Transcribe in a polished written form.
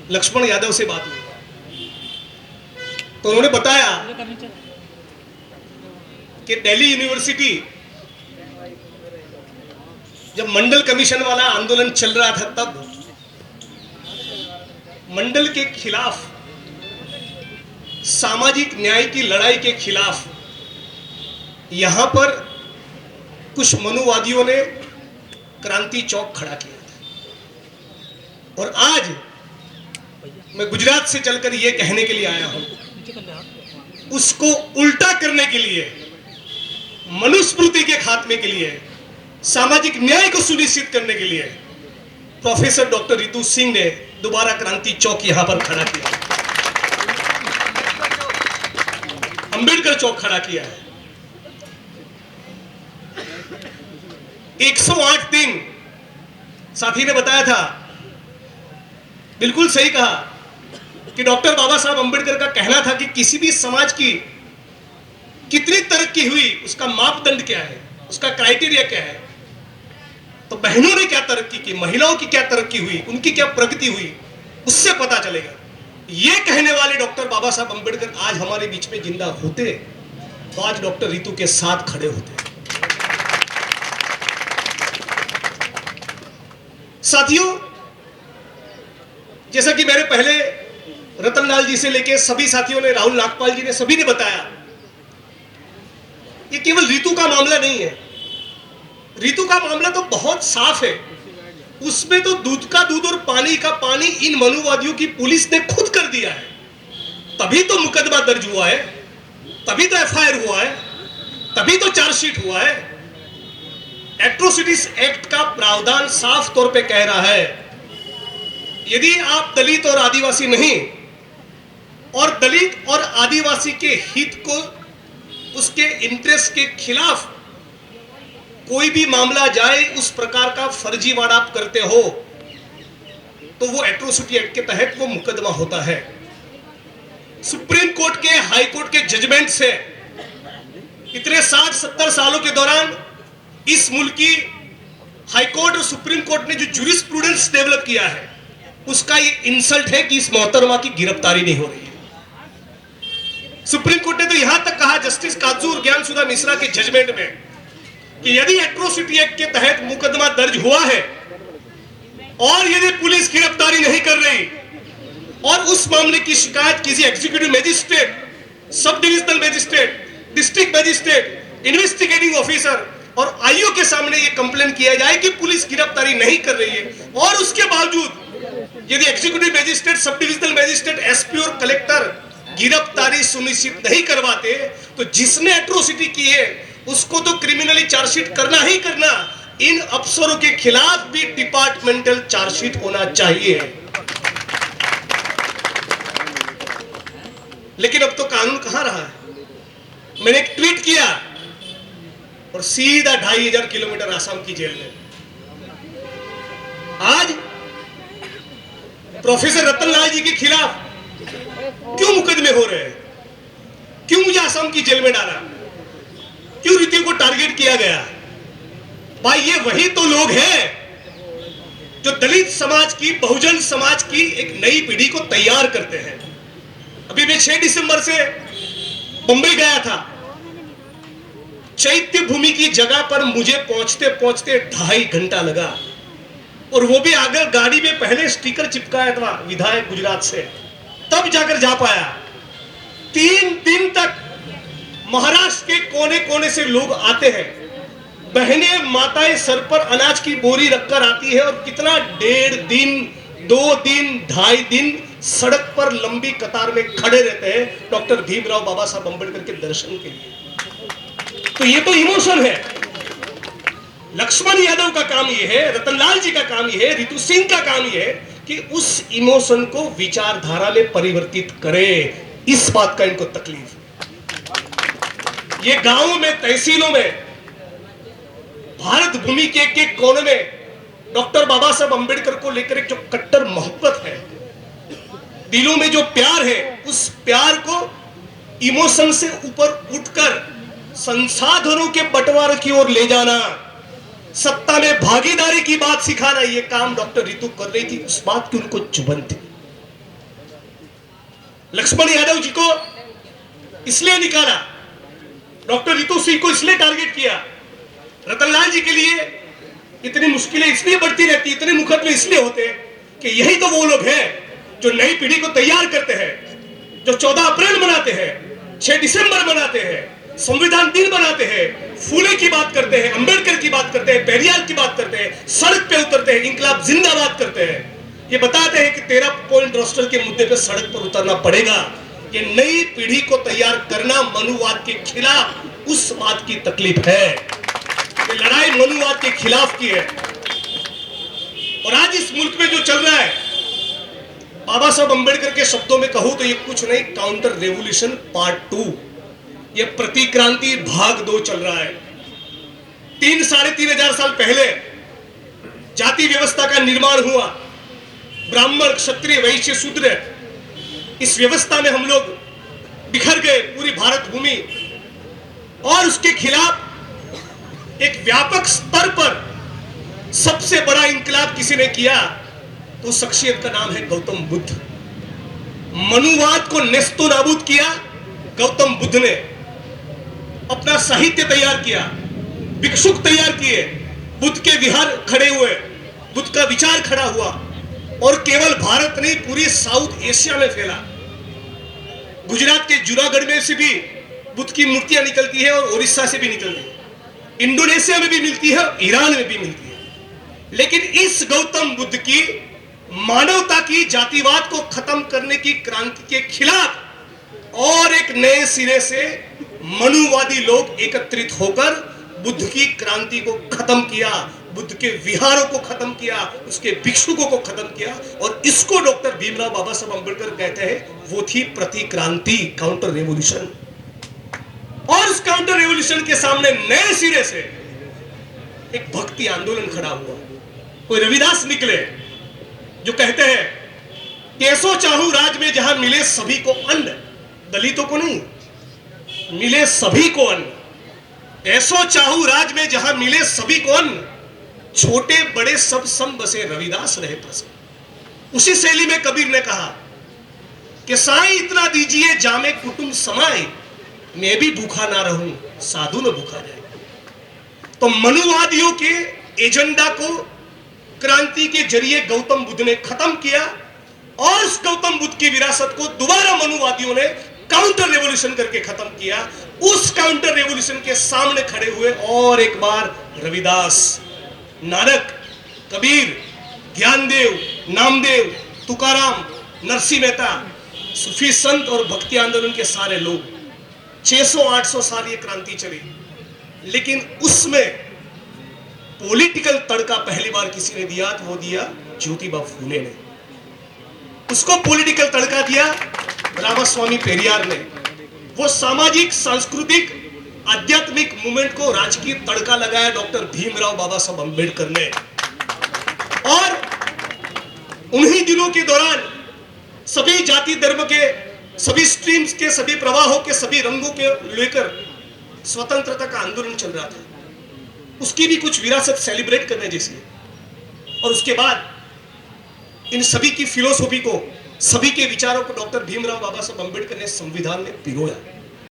लक्ष्मण यादव से बात हुई तो उन्होंने बताया कि दिल्ली यूनिवर्सिटी जब मंडल कमीशन वाला आंदोलन चल रहा था तब मंडल के खिलाफ, सामाजिक न्याय की लड़ाई के खिलाफ यहां पर कुछ मनुवादियों ने क्रांति चौक खड़ा किया था। और आज मैं गुजरात से चलकर यह कहने के लिए आया हूं, उसको उल्टा करने के लिए, मनुस्मृति के खात्मे के लिए, सामाजिक न्याय को सुनिश्चित करने के लिए प्रोफेसर डॉक्टर रितु सिंह ने दोबारा क्रांति चौक यहां पर खड़ा किया, अंबेडकर चौक खड़ा किया है। 108 दिन साथी ने बताया था, बिल्कुल सही कहा कि डॉक्टर बाबा साहब अंबेडकर का कहना था कि किसी भी समाज की कितनी तरक्की हुई उसका मापदंड क्या है, उसका क्राइटेरिया क्या है। तो बहनों ने क्या तरक्की की, महिलाओं की क्या तरक्की हुई, उनकी क्या प्रगति हुई, उससे पता चलेगा। ये कहने वाले डॉक्टर बाबा साहब अंबेडकर आज हमारे बीच में जिंदा होते तो आज डॉक्टर रितु के साथ खड़े होते। साथियों, जैसा कि मेरे पहले रतनलाल जी से लेके सभी साथियों ने, राहुल नागपाल जी ने, सभी ने बताया, ये केवल रितु का मामला नहीं है। रितु का मामला तो बहुत साफ है, उसमें तो दूध का दूध और पानी का पानी इन मनुवादियों की पुलिस ने खुद कर दिया है। तभी तो मुकदमा दर्ज हुआ है, तभी तो एफआईआर हुआ है, तभी तो चार्जशीट हुआ है। एट्रोसिटीज एक्ट का प्रावधान साफ तौर पे कह रहा है, यदि आप दलित और आदिवासी नहीं, और दलित और आदिवासी के हित को, उसके इंटरेस्ट के खिलाफ कोई भी मामला जाए, उस प्रकार का फर्जीवाड़ा आप करते हो तो वो एट्रोसिटी एक्ट के तहत वो मुकदमा होता है। सुप्रीम कोर्ट के, हाई कोर्ट के जजमेंट से इतने 60-70 सालों के दौरान इस मुल्क की हाई कोर्ट और सुप्रीम कोर्ट ने जो ज्यूरिस्प्रूडेंस डेवलप किया है, उसका ये इंसल्ट है कि इस मोहतरमा की गिरफ्तारी नहीं हो रही है। सुप्रीम कोर्ट ने तो यहां तक कहा, जस्टिस काजू और ज्ञानसुधा मिश्रा के जजमेंट में, कि यदि एट्रोसिटी एक्ट के तहत मुकदमा दर्ज हुआ है और यदि पुलिस गिरफ्तारी नहीं कर रही और उस मामले की शिकायत किसी executive magistrate, sub divisional magistrate, district magistrate, investigating officer और आईओ के सामने यह कंप्लेन किया जाए कि पुलिस गिरफ्तारी नहीं कर रही है, और उसके बावजूद यदि executive magistrate, sub divisional magistrate, SP और कलेक्टर गिरफ्तारी सुनिश्चित नहीं करवाते, तो जिसने एट्रोसिटी की है उसको तो क्रिमिनली चार्जशीट करना ही करना। इन अफसरों के खिलाफ भी डिपार्टमेंटल चार्जशीट होना चाहिए। लेकिन अब तो कानून कहां रहा है। मैंने एक ट्वीट किया और सीधा 2500 किलोमीटर आसाम की जेल में। आज प्रोफेसर रतनलाल जी के खिलाफ क्यों मुकदमे हो रहे हैं, क्यों मुझे आसाम की जेल में डाला, क्यों रितु को टारगेट किया गया? भाई, ये वही तो लोग हैं जो दलित समाज की, बहुजन समाज की एक नई पीढ़ी को तैयार करते हैं। अभी मैं 6 दिसंबर से मुंबई गया था। चैत्य भूमि की जगह पर मुझे पहुंचते पहुंचते 2.5 घंटा लगा, और वो भी अगर गाड़ी में पहले स्टिकर चिपकाया था विधायक गुजरात से, तब जाकर जा पाया। 3 दिन तक महाराष्ट्र के कोने कोने से लोग आते हैं, बहनें माताएं सर पर अनाज की बोरी रखकर आती है, और कितना 1.5 दिन, 2 दिन, 2.5 दिन सड़क पर लंबी कतार में खड़े रहते हैं डॉक्टर भीमराव बाबा साहब अंबेडकर के दर्शन के लिए। तो ये तो इमोशन है। लक्ष्मण यादव का काम ये है, रतनलाल जी का काम ये है, रितु सिंह का काम ये है कि उस इमोशन को विचारधारा में परिवर्तित करे। इस बात का इनको तकलीफ। ये गांवों में, तहसीलों में, भारत भूमि के एक कोने में डॉक्टर बाबा साहब अंबेडकर को लेकर एक जो कट्टर मोहब्बत है, दिलों में जो प्यार है, उस प्यार को इमोशन से ऊपर उठकर संसाधनों के बंटवारे की ओर ले जाना, सत्ता में भागीदारी की बात सिखाना, ये काम डॉक्टर रितु कर रही थी। उस बात की उनको चुभन थी। लक्ष्मण यादव जी को इसलिए निकाला, डॉक्टर रितु सिंह को इसलिए टारगेट किया, रतनलाल जी के लिए इतनी मुश्किलें इसलिए बढ़ती रहती, इतने मुकदमे इसलिए होते कि यही तो वो लोग हैं जो नई पीढ़ी को तैयार करते हैं, जो 14 अप्रैल मनाते हैं, 6 दिसंबर मनाते हैं, संविधान दिन बनाते हैं, फूले की बात करते हैं, अंबेडकर की बात करते हैं, पेरियार की बात करते हैं, सड़क पे उतरते हैं, इंकलाब जिंदाबाद करते हैं, ये बताते हैं कि 13 पॉइंट रोस्टर के मुद्दे पे सड़क पर उतरना पड़ेगा। ये नई पीढ़ी को तैयार करना मनुवाद के खिलाफ उस बात की तकलीफ है, ये लड़ाई मनुवाद के खिलाफ की है। और आज इस मुल्क में जो चल रहा है, बाबा साहब अंबेडकर के शब्दों में कहूं तो ये कुछ नहीं, काउंटर रेवोल्यूशन पार्ट 2, ये प्रतिक्रांति भाग 2 चल रहा है। 3-3,500 साल पहले जाति व्यवस्था का निर्माण हुआ, ब्राह्मण क्षत्रिय वैश्य शूद्र, इस व्यवस्था में हम लोग बिखर गए पूरी भारत भूमि, और उसके खिलाफ एक व्यापक स्तर पर सबसे बड़ा इंकलाब किसी ने किया तो शख्सियत का नाम है गौतम बुद्ध। मनुवाद को नेस्तो नाबूद किया गौतम बुद्ध ने, अपना साहित्य तैयार किया, भिक्षुक तैयार किए, बुद्ध के विहार खड़े हुए, बुद्ध का विचार खड़ा हुआ, और केवल भारत नहीं पूरी साउथ एशिया में फैला। गुजरात के जूनागढ़ में से भी बुद्ध की मूर्तियां निकलती है और उड़ीसा से भी निकलती है, इंडोनेशिया में भी मिलती है, ईरान में भी मिलती है। लेकिन इस गौतम बुद्ध की मानवता की जातिवाद को खत्म करने की क्रांति के खिलाफ और एक नए सिरे से मनुवादी लोग एकत्रित होकर बुद्ध की क्रांति को खत्म किया, बुद्ध के विहारों को खत्म किया, उसके भिक्षुकों को खत्म किया, और इसको डॉक्टर भीमराव बाबा साहब अंबेडकर कहते हैं वो थी प्रतिक्रांति, काउंटर रेवोल्यूशन। और उस काउंटर रेवोल्यूशन के सामने नए सिरे से एक भक्ति आंदोलन खड़ा हुआ। कोई रविदास निकले जो कहते हैं कि ऐसो चाहूं राज में जहां मिले सभी को अन्न, दलितों को नहीं, मिले सभी को अन्न। ऐसो चाहूं राज में जहां मिले सभी को अन्न, छोटे बड़े सब सम बसे रविदास रहे प्रसन्न। उसी शैली में कबीर ने कहा कि साईं इतना दीजिए जामे कुटुंब समाए, मैं भी भूखा ना रहूं साधु न भूखा जाए। तो मनुवादियों के एजेंडा को क्रांति के जरिए गौतम बुद्ध ने खत्म किया, और उस गौतम बुद्ध की विरासत को दोबारा मनुवादियों ने काउंटर रेवोल्यूशन करके खत्म किया। उस काउंटर रेवोल्यूशन के सामने खड़े हुए और एक बार रविदास, नानक, कबीर, ज्ञानदेव, नामदेव, तुकाराम, नरसिंह मेहता, सूफी संत और भक्ति आंदोलन के सारे लोग। 600-800 साल ये क्रांति चली, लेकिन उसमें पॉलिटिकल तड़का पहली बार किसी ने दिया तो वो दिया ज्योतिबा फूले ने। उसको पॉलिटिकल तड़का दिया रामास्वामी पेरियार ने। वो सामाजिक, सांस्कृतिक, आध्यात्मिक मूवमेंट को राजकीय तड़का लगाया डॉक्टर भीमराव बाबा साहब अंबेडकर ने। और उन्हीं दिनों के दौरान सभी जाति धर्म के, सभी स्ट्रीम्स के, सभी प्रवाहों के, सभी रंगों के लेकर स्वतंत्रता का आंदोलन चल रहा था। उसकी भी कुछ विरासत सेलिब्रेट करने जैसी है। और उसके बाद इन सभी की फिलोसॉफी को, सभी के विचारों को डॉक्टर भीमराव बाबा साहब अंबेडकर ने संविधान में पिरोया।